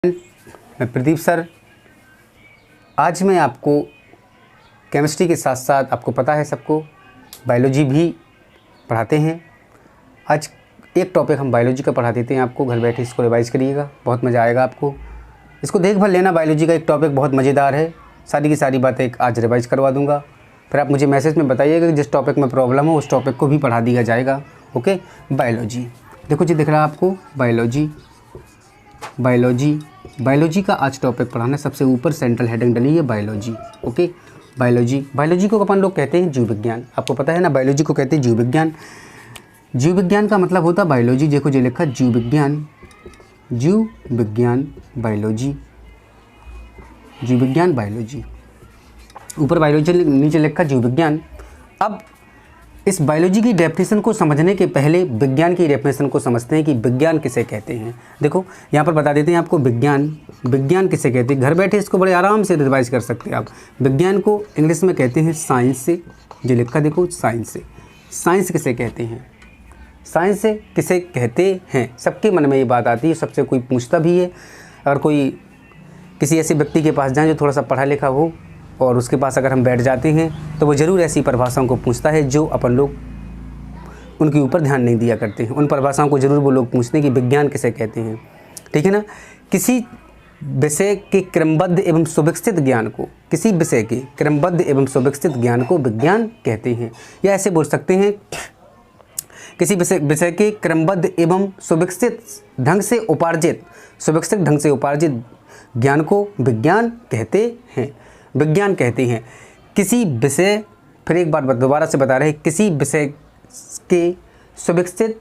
मैं प्रदीप सर। आज मैं आपको केमिस्ट्री के साथ साथ आपको पता है सबको बायोलॉजी भी पढ़ाते हैं। आज एक टॉपिक हम बायोलॉजी का पढ़ा देते हैं आपको। घर बैठे इसको रिवाइज़ करिएगा, बहुत मज़ा आएगा आपको। इसको देख भर लेना। बायोलॉजी का एक टॉपिक बहुत मज़ेदार है। सारी की सारी बातें आज रिवाइज़ करवा दूँगा। फिर आप मुझे मैसेज में बताइएगा कि जिस टॉपिक में प्रॉब्लम हो उस टॉपिक को भी पढ़ा दिया जाएगा। ओके। बायोलॉजी देखो जी, दिख रहा है आपको बायोलॉजी का आज टॉपिक पढ़ाना। सबसे ऊपर सेंट्रल हेडिंग डली है बायोलॉजी। ओके। बायोलॉजी को अपन लोग कहते हैं जीव विज्ञान। आपको पता है ना, बायोलॉजी को कहते हैं जीव विज्ञान। जीव विज्ञान का मतलब होता है बायोलॉजी। देखो जो लिखा जीव विज्ञान बायोलॉजी, जीव विज्ञान बायोलॉजी। ऊपर बायोलॉजी, नीचे लिखा जीव विज्ञान। अब इस बायोलॉजी की डेफिनेशन को समझने के पहले विज्ञान की डेफिनेशन को समझते हैं कि विज्ञान किसे कहते हैं। देखो यहाँ पर बता देते हैं आपको विज्ञान किसे कहते हैं। घर बैठे इसको बड़े आराम से रिवाइज कर सकते हैं आप। विज्ञान को इंग्लिश में कहते हैं साइंस से। जो लिखा देखो साइंस से। साइंस किसे कहते हैं, साइंस से किसे कहते हैं। सबके मन में ये बात आती है, सबसे कोई पूछता भी है। अगर कोई किसी ऐसे व्यक्ति के पास जाए जो थोड़ा सा पढ़ा लिखा हो और उसके पास अगर हम बैठ जाते हैं तो वो ज़रूर ऐसी परिभाषाओं को पूछता है जो अपन लोग उनके ऊपर ध्यान नहीं दिया करते हैं। उन परिभाषाओं को ज़रूर वो लोग पूछते हैं कि विज्ञान किसे कहते हैं। ठीक है ना। किसी विषय के क्रमबद्ध एवं सुविकसित ज्ञान को, किसी विषय के क्रमबद्ध एवं सुविकसित ज्ञान को विज्ञान कहते हैं। या ऐसे बोल सकते हैं, किसी विषय के क्रमबद्ध एवं सुविकसित ढंग से उपार्जित ज्ञान को विज्ञान कहते हैं। विज्ञान कहते हैं किसी विषय, फिर एक बार दोबारा से बता रहे हैं, किसी विषय के सुविकसित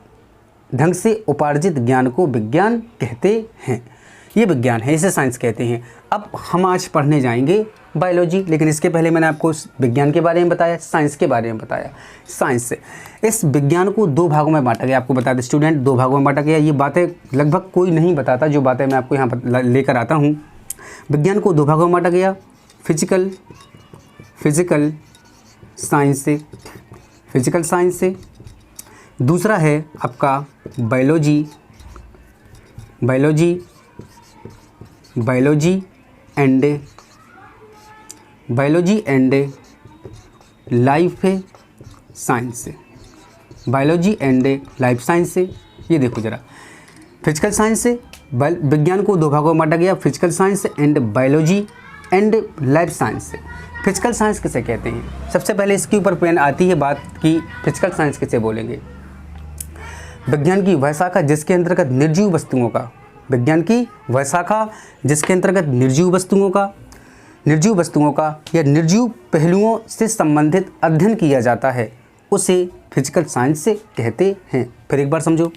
ढंग से उपार्जित ज्ञान को विज्ञान कहते हैं। ये विज्ञान है, इसे साइंस कहते हैं। अब हम आज पढ़ने जाएंगे बायोलॉजी, लेकिन इसके पहले मैंने आपको विज्ञान के बारे में बताया, साइंस के बारे में बताया। साइंस से इस विज्ञान को दो भागों में बांटा गया। आपको बता दें स्टूडेंट, दो भागों में बांटा गया। ये बातें लगभग कोई नहीं बताता, जो बातें मैं आपको यहाँ पर लेकर आता हूँ। विज्ञान को दो भागों में बांटा गया, फिजिकल साइंस से। दूसरा है आपका बायोलॉजी एंड लाइफ साइंस से। बायोलॉजी एंड लाइफ साइंस से। ये देखो ज़रा, फिजिकल साइंस से विज्ञान को दो भागों में बांटा गया, physical science and biology and life science से। फिजिकल साइंस किसे कहते हैं। सबसे पहले इसके ऊपर पेन आती है बात कि फिजिकल साइंस किसे बोलेंगे। विज्ञान की वह शाखा जिसके अंतर्गत निर्जीव वस्तुओं का, विज्ञान की वह शाखा जिसके अंतर्गत निर्जीव वस्तुओं का या निर्जीव पहलुओं से संबंधित अध्ययन किया जाता है, उसे फिजिकल साइंस से कहते हैं। फिर एक बार समझो,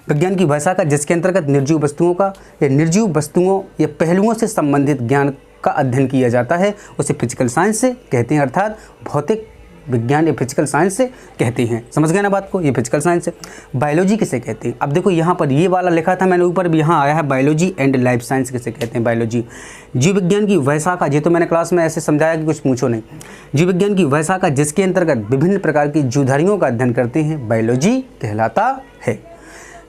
विज्ञान की वह शाखा जिसके अंतर्गत निर्जीव वस्तुओं का या निर्जीव वस्तुओं या पहलुओं से संबंधित ज्ञान का अध्ययन किया जाता है, उसे फिजिकल साइंस से कहते हैं। अर्थात भौतिक विज्ञान या फिजिकल साइंस से कहते हैं। समझ गए ना बात को। ये फिजिकल साइंस है। बायोलॉजी किसे कहते हैं। अब देखो यहाँ पर ये वाला लिखा था मैंने, ऊपर भी यहाँ आया है बायोलॉजी एंड लाइफ साइंस किसे कहते हैं। बायोलॉजी जीव विज्ञान की वह शाखा, ये तो मैंने क्लास में ऐसे समझाया कि कुछ पूछो नहीं। जीव विज्ञान की वह शाखा जिसके अंतर्गत विभिन्न प्रकार की जीवधारियों का अध्ययन करते हैं, बायोलॉजी कहलाता है।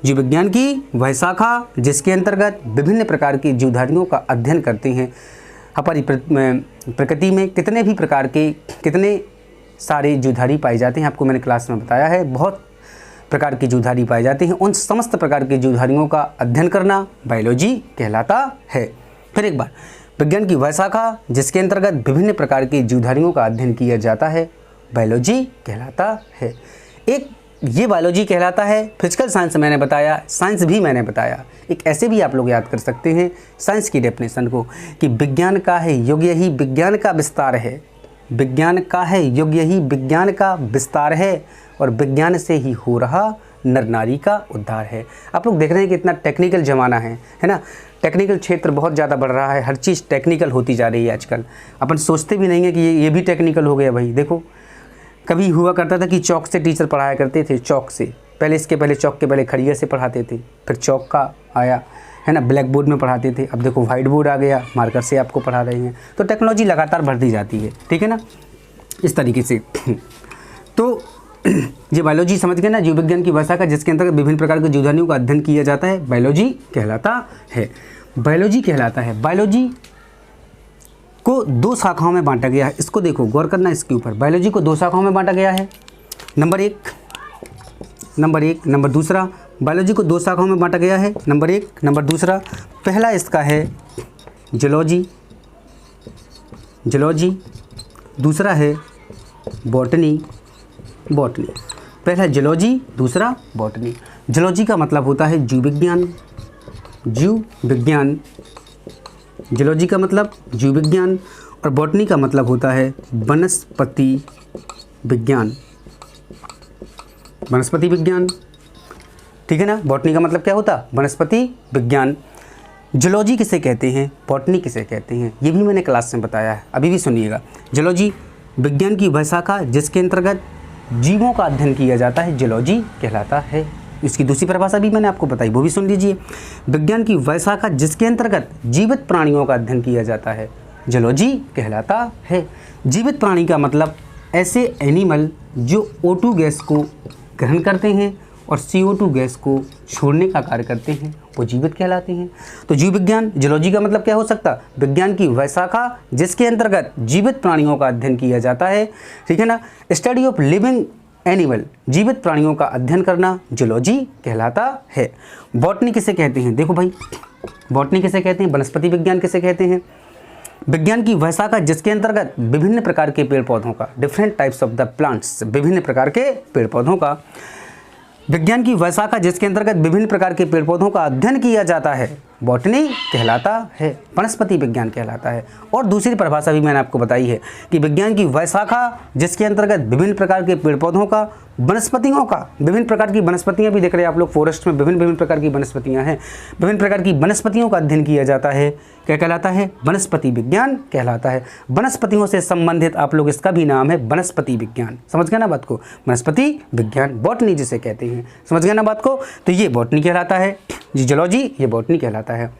जीव विज्ञान की वह शाखा जिसके अंतर्गत विभिन्न प्रकार की जीवधारियों का अध्ययन करते हैं। हमारी प्रकृति में कितने सारे जीवधारी पाए जाते हैं, आपको मैंने क्लास में बताया है। बहुत प्रकार की जीवधारी पाए जाते हैं। उन समस्त प्रकार की जीवधारियों का अध्ययन करना बायोलॉजी कहलाता है। फिर एक बार, विज्ञान की वह शाखा जिसके अंतर्गत विभिन्न प्रकार की जीवधारियों का अध्ययन किया जाता है, बायोलॉजी कहलाता है। एक ये बायोलॉजी कहलाता है। फिजिकल साइंस मैंने बताया, साइंस भी मैंने बताया। एक ऐसे भी आप लोग याद कर सकते हैं साइंस की डेफिनेशन को कि विज्ञान का है युग यही विज्ञान का विस्तार है। विज्ञान का है युग यही विज्ञान का विस्तार है और विज्ञान से ही हो रहा नर नारी का उद्धार है। आप लोग देख रहे हैं कि इतना टेक्निकल ज़माना है ना। टेक्निकल क्षेत्र बहुत ज़्यादा बढ़ रहा है। हर चीज़ टेक्निकल होती जा रही है आजकल। अपन सोचते भी नहीं है कि ये भी टेक्निकल हो गया भाई। देखो कभी हुआ करता था कि चौक से टीचर पढ़ाया करते थे, चौक से पहले, इसके पहले चौक के पहले खड़िया से पढ़ाते थे, फिर चौक का आया है ना, ब्लैक बोर्ड में पढ़ाते थे। अब देखो वाइट बोर्ड आ गया, मार्कर से आपको पढ़ा रहे हैं। तो टेक्नोलॉजी लगातार बढ़ती जाती है। ठीक है ना, इस तरीके से। तो ये बायोलॉजी समझ गए ना, जीव विज्ञान की वह शाखा जिसके अंतर्गत विभिन्न प्रकार के जीवधारियों का अध्ययन किया जाता है, बायोलॉजी कहलाता है। बायोलॉजी कहलाता है। बायोलॉजी को दो शाखाओं में बांटा गया है। इसको देखो, गौर करना इसके ऊपर। बायोलॉजी को दो शाखाओं में बांटा गया है। नंबर एक, नंबर दूसरा, बायोलॉजी को दो शाखाओं में बांटा गया है। नंबर एक, नंबर दूसरा। पहला इसका है जूलॉजी, दूसरा है बॉटनी। पहला जूलॉजी, दूसरा बॉटनी। जूलॉजी का मतलब होता है जीव विज्ञान। जूलॉजी का मतलब जीव विज्ञान और बॉटनी का मतलब होता है वनस्पति विज्ञान। ठीक है ना। बॉटनी का मतलब क्या होता? वनस्पति विज्ञान। जूलॉजी किसे कहते हैं, बॉटनी किसे कहते हैं, ये भी मैंने क्लास में बताया है, अभी भी सुनिएगा। जूलॉजी विज्ञान की वह शाखा जिसके अंतर्गत जीवों का अध्ययन किया जाता है, जूलॉजी कहलाता है। इसकी दूसरी परिभाषा भी मैंने आपको बताई, वो भी सुन लीजिए। विज्ञान की वह शाखा जिसके अंतर्गत जीवित प्राणियों का अध्ययन किया जाता है, जूलॉजी कहलाता है। जीवित प्राणी का मतलब ऐसे एनिमल जो O2 गैस को ग्रहण करते हैं और CO2 गैस को छोड़ने का कार्य करते हैं, वो जीवित कहलाते हैं। तो जीव विज्ञान, जूलॉजी का मतलब क्या हो सकता? विज्ञान की वह शाखा जिसके अंतर्गत जीवित प्राणियों का अध्ययन किया जाता है, ठीक है ना। स्टडी ऑफ लिविंग एनिमल, जीवित प्राणियों का अध्ययन करना, जूलॉजी कहलाता है। बॉटनी किसे कहते हैं? देखो भाई, बॉटनी किसे कहते हैं? वनस्पति विज्ञान किसे कहते हैं? विज्ञान की वह शाखा जिसके अंतर्गत विभिन्न प्रकार के पेड़ पौधों का, different types of the plants, विभिन्न प्रकार के पेड़ पौधों का, विज्ञान की वह शाखा जिसके अंतर्गत विभिन्न प्रकार के पेड़ पौधों का अध्ययन किया जाता है, बॉटनी कहलाता है, वनस्पति विज्ञान कहलाता है। और दूसरी परिभाषा भी मैंने आपको बताई है कि विज्ञान की वह शाखा जिसके अंतर्गत विभिन्न प्रकार के पेड़ पौधों का, वनस्पतियों का, विभिन्न प्रकार की वनस्पतियाँ भी देख रहे हैं आप लोग, फॉरेस्ट में विभिन्न प्रकार की वनस्पतियाँ हैं, विभिन्न प्रकार की वनस्पतियों का अध्ययन किया जाता है, क्या कहलाता है? वनस्पति विज्ञान कहलाता है। वनस्पतियों से संबंधित आप लोग, इसका भी नाम है वनस्पति विज्ञान। समझ गए ना बात को? वनस्पति विज्ञान, बॉटनी जिसे कहते हैं। समझ गए ना बात को? तो ये बॉटनी कहलाता है, जी जूलॉजी, ये बॉटनी कहलाता है।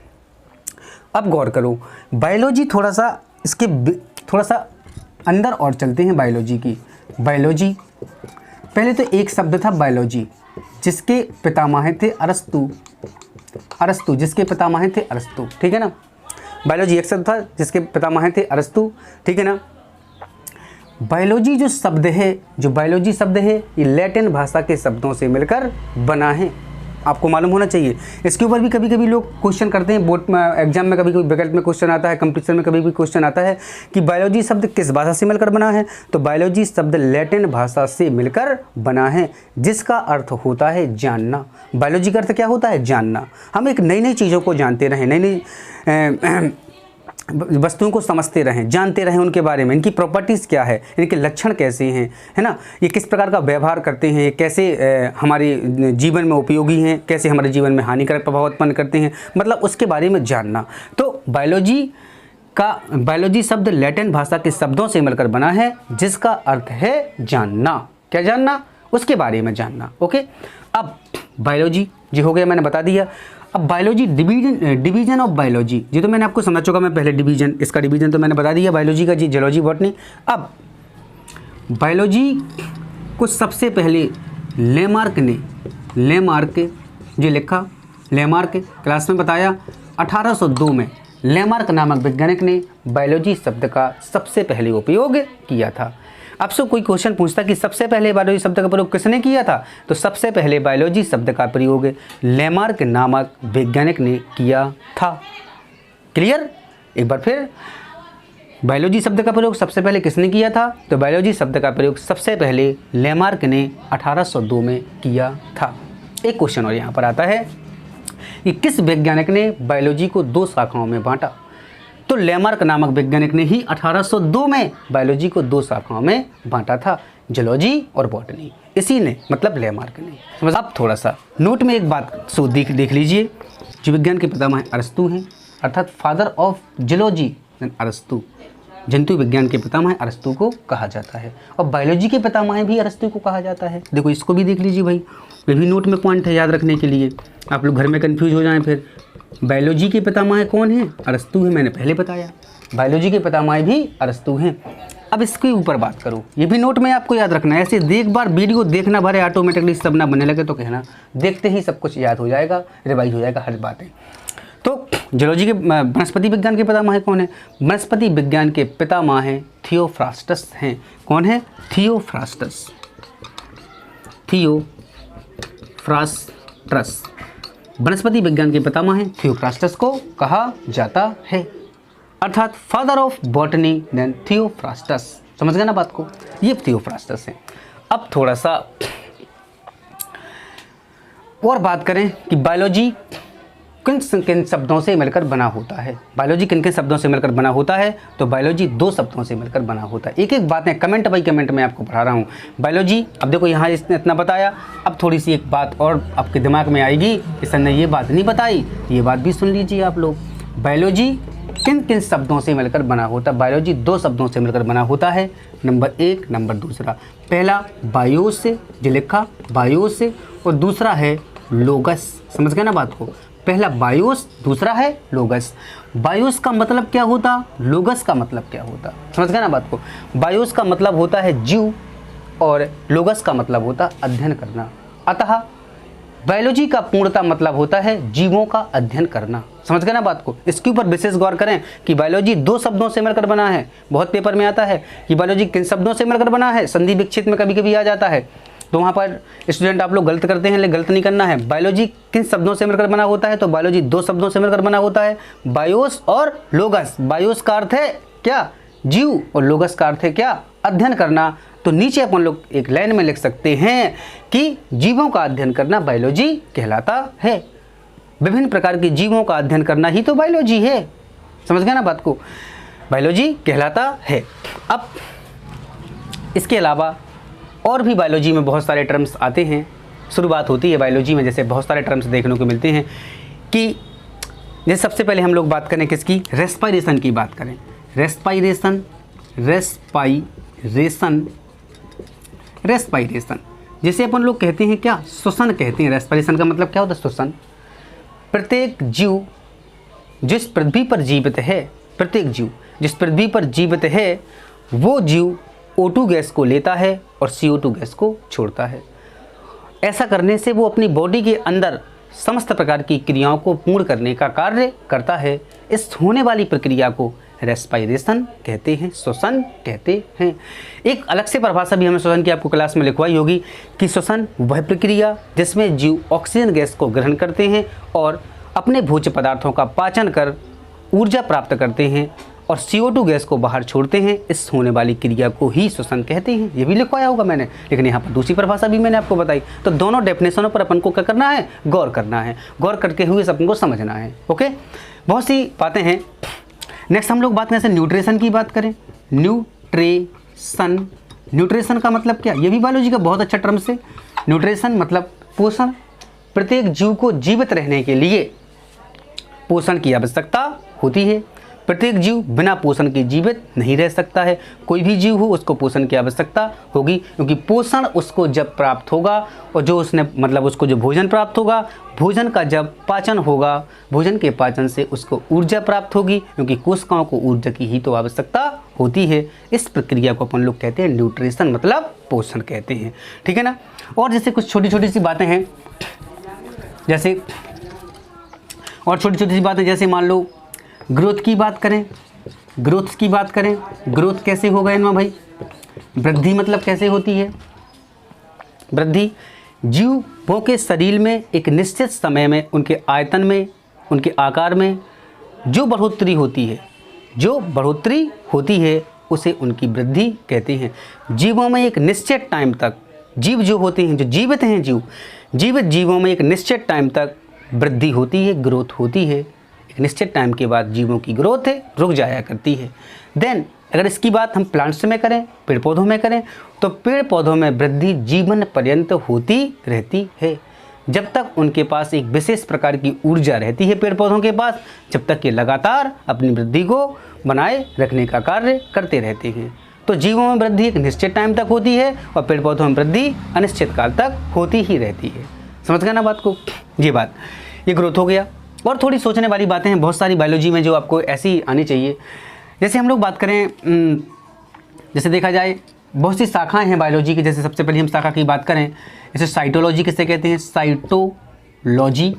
अब गौर करो, बायोलॉजी थोड़ा सा अंदर और चलते हैं बायोलॉजी की। बायोलॉजी, पहले तो एक शब्द था बायोलॉजी, जिसके पितामह थे अरस्तु, जिसके पितामह थे अरस्तु, ठीक है ना। बायोलॉजी एक शब्द था जिसके पितामह थे अरस्तु, ठीक है ना। बायोलॉजी जो बायोलॉजी शब्द है, ये लैटिन भाषा के शब्दों से मिलकर बना है, आपको मालूम होना चाहिए। इसके ऊपर भी कभी कभी लोग क्वेश्चन करते हैं, बोर्ड में, एग्जाम में कभी कभी विकल्प में क्वेश्चन आता है, कंपटीशन में कभी भी क्वेश्चन आता है कि बायोलॉजी शब्द किस भाषा से मिलकर बना है। तो बायोलॉजी शब्द लैटिन भाषा से मिलकर बना है, जिसका अर्थ होता है जानना। बायोलॉजी का अर्थ क्या होता है? जानना। हम एक नई नई चीज़ों को जानते रहें, नई वस्तुओं को समझते रहें, जानते रहें उनके बारे में, इनकी प्रॉपर्टीज़ क्या है, इनके लक्षण कैसे हैं, है ना, ये किस प्रकार का व्यवहार करते हैं, कैसे हमारे जीवन में उपयोगी हैं, कैसे हमारे जीवन में हानिकारक प्रभाव उत्पन्न करते हैं, मतलब उसके बारे में जानना। तो बायोलॉजी शब्द लैटिन भाषा के शब्दों से मिलकर बना है, जिसका अर्थ है जानना। क्या जानना? उसके बारे में जानना। ओके, अब बायोलॉजी जी हो गया, मैंने बता दिया। अब बायोलॉजी, डिवीजन ऑफ बायोलॉजी, ये तो मैंने आपको समझ चुका मैं पहले, इसका डिवीजन तो मैंने बता दिया बायोलॉजी का, जी जूलॉजी, बॉटनी। अब बायोलॉजी को सबसे पहले लेमार्क जी लिखा, लेमार्क क्लास में बताया 1802 में लेमार्क नामक वैज्ञानिक ने बायोलॉजी शब्द का सबसे पहले उपयोग किया था। अब से कोई क्वेश्चन पूछता कि सबसे पहले बायोलॉजी शब्द का प्रयोग किसने किया था, तो सबसे पहले बायोलॉजी शब्द का प्रयोग लेमार्क नामक वैज्ञानिक ने किया था। क्लियर? एक बार फिर, बायोलॉजी शब्द का प्रयोग सबसे पहले किसने किया था, तो बायोलॉजी शब्द का प्रयोग सबसे पहले लेमार्क ने 1802 में किया था। एक क्वेश्चन और यहाँ पर आता है कि किस वैज्ञानिक ने बायोलॉजी को दो शाखाओं में बांटा, तो लेमार्क नामक वैज्ञानिक ने ही 1802 में बायोलॉजी को दो शाखाओं में बांटा था, जूलॉजी और बॉटनी। इसी ने, मतलब लेमार्क ने। समझ? अब थोड़ा सा नोट में एक बात सो देख लीजिए, जीव विज्ञान के पितामह अरस्तु हैं, अर्थात फादर ऑफ जूलॉजी अरस्तु, जंतु विज्ञान के पितामह अरस्तु को कहा जाता है, और बायोलॉजी के पितामह भी अरस्तु को कहा जाता है। देखो इसको भी देख लीजिए भाई, ये भी नोट में पॉइंट है याद रखने के लिए, आप लोग घर में कंफ्यूज हो जाएं फिर। बायोलॉजी के पितामह कौन है? अरस्तु है, मैंने पहले बताया, बायोलॉजी के पितामह भी अरस्तु हैं। अब इसके ऊपर बात करूँ, ये भी नोट में आपको याद रखना है, ऐसे एक बार वीडियो देखना भरे ऑटोमेटिकली सब ना बनने लगे तो कहना, देखते ही सब कुछ याद हो जाएगा, रिवाइज हो जाएगा हर बातें। तो जूलॉजी के वनस्पति विज्ञान के पितामह कौन है? वनस्पति विज्ञान के पितामह हैं थियोफ्रास्टस हैं। कौन है? थियोफ्रास्टस। थियोफ्रास्टस वनस्पति विज्ञान के पितामह हैं, थियोफ्रास्टस को कहा जाता है, अर्थात father of botany then Theophrastus. समझ गए ना बात को? ये थियोफ्रास्टस है। अब थोड़ा सा और बात करें कि बायोलॉजी किन किन शब्दों से मिलकर बना होता है। बायोलॉजी किन किन शब्दों से मिलकर बना होता है? तो बायोलॉजी 2 शब्दों से मिलकर बना होता है। एक एक बातें कमेंट बाई कमेंट में आपको पढ़ा रहा हूँ। बायोलॉजी, अब देखो यहाँ इसने इतना बताया, अब थोड़ी सी एक बात और आपके दिमाग में आएगी कि सर ने ये बात नहीं बताई, ये बात भी सुन लीजिए आप लोग। बायोलॉजी किन किन शब्दों से मिलकर बना होता है? बायोलॉजी 2 शब्दों से मिलकर बना होता है, नंबर 1, नंबर 2। पहला बायोस से, जो लिखा बायोस से, और दूसरा है लोगस। समझ गए ना बात को? पहला बायोस, दूसरा है लोगस। बायोस का मतलब क्या होता? लोगस का मतलब क्या होता? समझ गए ना बात को? बायोस का मतलब होता है जीव और लोगस का मतलब होता अध्ययन करना। अतः बायोलॉजी का पूर्णतः मतलब होता है जीवों का अध्ययन करना। समझ गए ना बात को? इसके ऊपर विशेष गौर करें कि बायोलॉजी 2 शब्दों से मिलकर बना है। बहुत पेपर में आता है कि बायोलॉजी किन शब्दों से मिलकर बना है, संधि विच्छेद में कभी कभी आ जाता है, तो वहाँ पर स्टूडेंट आप लोग गलत करते हैं, लेकिन गलत नहीं करना है। बायोलॉजी किन शब्दों से मिलकर बना होता है? तो बायोलॉजी 2 शब्दों से मिलकर बना होता है, बायोस और लोगस। बायोस का अर्थ है क्या? जीव, और लोगस का अर्थ है क्या? अध्ययन करना। तो नीचे अपन लोग एक लाइन में लिख सकते हैं कि जीवों का अध्ययन करना बायोलॉजी कहलाता है। विभिन्न प्रकार के जीवों का अध्ययन करना ही तो बायोलॉजी है। समझ गए ना बात को? बायोलॉजी कहलाता है। अब इसके अलावा और भी बायोलॉजी में बहुत सारे टर्म्स आते हैं। शुरुआत होती है बायोलॉजी में, जैसे बहुत सारे टर्म्स देखने को मिलते हैं कि जैसे सबसे पहले हम लोग बात करें किसकी? रेस्पायरेशन की बात करें। रेस्पायरेशन, रेस्पायरेशन, रेस्पायरेशन जैसे अपन लोग कहते हैं क्या? श्वसन कहते हैं। रेस्पायरेशन का मतलब क्या होता है? श्वसन। प्रत्येक जीव जिस पृथ्वी पर जीवित है, प्रत्येक जीव जिस पृथ्वी पर जीवित है, वो जीव O2 गैस को लेता है और CO2 गैस को छोड़ता है। ऐसा करने से वो अपनी बॉडी के अंदर समस्त प्रकार की क्रियाओं को पूर्ण करने का कार्य करता है। इस होने वाली प्रक्रिया को रेस्पायरेशन कहते हैं, श्वसन कहते हैं। एक अलग से परिभाषा भी हमें श्वसन की आपको क्लास में लिखवाई होगी कि श्वसन वह प्रक्रिया जिसमें जीव ऑक्सीजन गैस को ग्रहण करते हैं और अपने भोज्य पदार्थों का पाचन कर ऊर्जा प्राप्त करते हैं और CO2 गैस को बाहर छोड़ते हैं। इस होने वाली क्रिया को ही श्वसन कहते हैं। ये भी लिखवाया होगा मैंने, लेकिन यहाँ पर दूसरी परिभाषा भी मैंने आपको बताई। तो दोनों डेफिनेशनों पर अपन को क्या करना है? गौर करना है। गौर करके हुए अपन को समझना है। ओके, बहुत सी बातें हैं। नेक्स्ट हम लोग बात करें न्यूट्रिशन की बात करें। न्यूट्रेशन, न्यूट्रिशन का मतलब क्या? ये भी बायोलॉजी का बहुत अच्छा टर्म्स है। न्यूट्रिशन मतलब पोषण। प्रत्येक जीव को जीवित रहने के लिए पोषण की आवश्यकता होती है। प्रत्येक जीव बिना पोषण के जीवित नहीं रह सकता है। कोई भी जीव हो उसको पोषण की आवश्यकता होगी, क्योंकि पोषण उसको जब प्राप्त होगा और जो उसने मतलब उसको जो भोजन प्राप्त होगा, भोजन का जब पाचन होगा, भोजन के पाचन से उसको ऊर्जा प्राप्त होगी, क्योंकि कोशिकाओं को ऊर्जा की ही तो आवश्यकता होती है। इस प्रक्रिया को अपन लोग कहते हैं न्यूट्रिशन, मतलब पोषण कहते हैं। ठीक है ना? और जैसे कुछ छोटी छोटी सी बातें हैं, जैसे और छोटी छोटी सी बातें, जैसे मान लो ग्रोथ की बात करें। ग्रोथ की बात करें, ग्रोथ कैसे होगा इनमें भाई? वृद्धि मतलब कैसे होती है? वृद्धि जीवों के शरीर में एक निश्चित समय में उनके आयतन में, उनके आकार में जो बढ़ोतरी होती है, जो बढ़ोतरी होती है उसे उनकी वृद्धि कहते हैं। जीवों में एक निश्चित टाइम तक, जीव जो होते हैं, जो जीवित हैं जीव, जीवित जीवों में एक निश्चित टाइम तक वृद्धि होती है, ग्रोथ होती है। एक निश्चित टाइम के बाद जीवों की ग्रोथ है रुक जाया करती है। देन अगर इसकी बात हम प्लांट्स में करें, पेड़ पौधों में करें, तो पेड़ पौधों में वृद्धि जीवन पर्यंत होती रहती है, जब तक उनके पास एक विशेष प्रकार की ऊर्जा रहती है पेड़ पौधों के पास, जब तक ये लगातार अपनी वृद्धि को बनाए रखने का कार्य करते रहते हैं। तो जीवों में वृद्धि एक निश्चित टाइम तक होती है और पेड़ पौधों में वृद्धि अनिश्चित काल तक होती ही रहती है। समझ गए ना बात को? ये बात, ये ग्रोथ हो गया। और थोड़ी सोचने वाली बातें हैं बहुत सारी बायोलॉजी में जो आपको ऐसी आनी चाहिए। जैसे हम लोग बात करें, जैसे देखा जाए बहुत सी शाखाएं हैं बायोलॉजी की। जैसे सबसे पहले हम शाखा की बात करें, जैसे साइटोलॉजी किसे कहते हैं? साइटोलॉजी,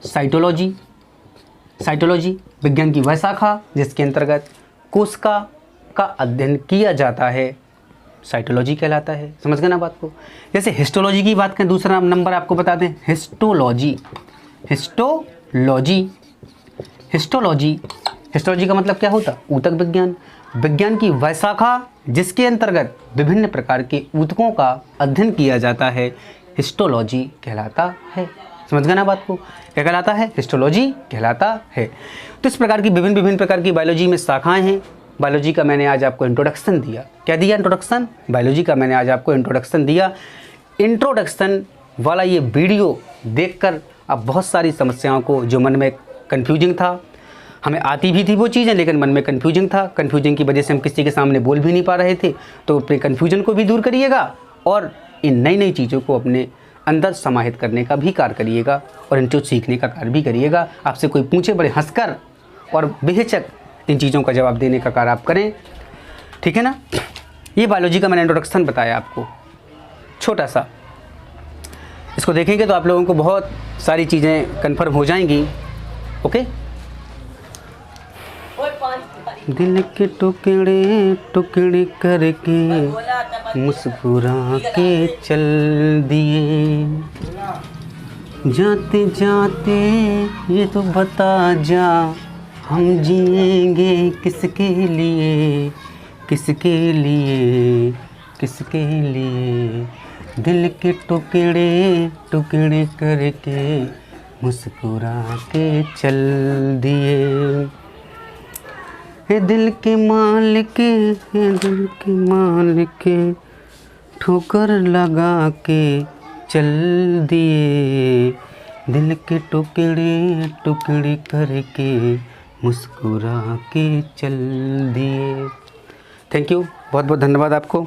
साइटोलॉजी, साइटोलॉजी विज्ञान की वह शाखा जिसके अंतर्गत कोशिका का अध्ययन किया जाता है, साइटोलॉजी कहलाता है। समझ गए ना बात को। जैसे हिस्टोलॉजी की बात करें, दूसरा नंबर आपको बता दें, हिस्टोलॉजी। हिस्टोलॉजी हिस्टोलॉजी हिस्टोलॉजी का मतलब क्या होता? ऊतक विज्ञान। विज्ञान की वह शाखा जिसके अंतर्गत विभिन्न प्रकार के ऊतकों का अध्ययन किया जाता है, हिस्टोलॉजी कहलाता है। समझ गए ना बात को। क्या कहलाता है? हिस्टोलॉजी कहलाता है। तो इस प्रकार की विभिन्न प्रकार की बायोलॉजी में शाखाएं हैं। बायोलॉजी का मैंने आज आपको इंट्रोडक्शन दिया। क्या दिया? इंट्रोडक्शन। बायोलॉजी का मैंने आज आपको इंट्रोडक्शन दिया। इंट्रोडक्शन वाला ये वीडियो देखकर आप बहुत सारी समस्याओं को, जो मन में कन्फ्यूजिंग था, हमें आती भी थी वो चीज़ें, लेकिन मन में कन्फ्यूजिंग था, कन्फ्यूजिंग की वजह से हम किसी के सामने बोल भी नहीं पा रहे थे, तो अपने कन्फ्यूजन को भी दूर करिएगा और इन नई चीज़ों को अपने अंदर समाहित करने का भी कार्य करिएगा और इनको सीखने का कार्य भी करिएगा। आपसे कोई पूछे बड़े हंसकर और बेहिचक इन चीज़ों का जवाब देने का कार्य आप करें, ठीक है ना। ये बायोलॉजी का मैंने इंट्रोडक्शन बताया आपको, छोटा सा। इसको देखेंगे तो आप लोगों को बहुत सारी चीज़ें कन्फर्म हो जाएंगी। ओके। दिल के टुकड़े टुकड़े करके मुस्कुरा के चल दिए, जाते जाते ये तो बता जा, हम जिएंगे किसके लिए, किसके लिए, किसके लिए। दिल के टुकड़े टुकड़े करके मुस्कुरा के चल दिए, हे दिल के मालिक, हे दिल के मालिक, ठोकर लगा के चल दिए, दिल के टुकड़े टुकड़े करके मुस्कुरा के चल दिए। थैंक यू, बहुत बहुत धन्यवाद आपको।